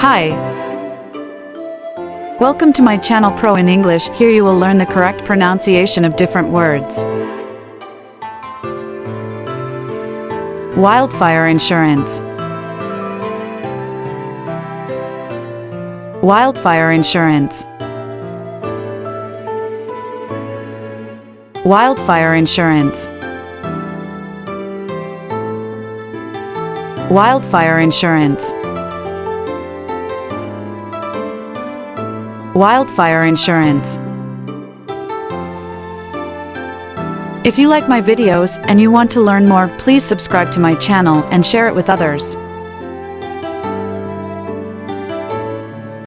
Hi. Welcome to my channel Pro in English. Here you will learn the correct pronunciation of different words. Wildfire insurance. Wildfire insurance. Wildfire insurance. Wildfire insurance. Wildfire insurance. If you like my videos and you want to learn more, please subscribe to my channel and share it with others.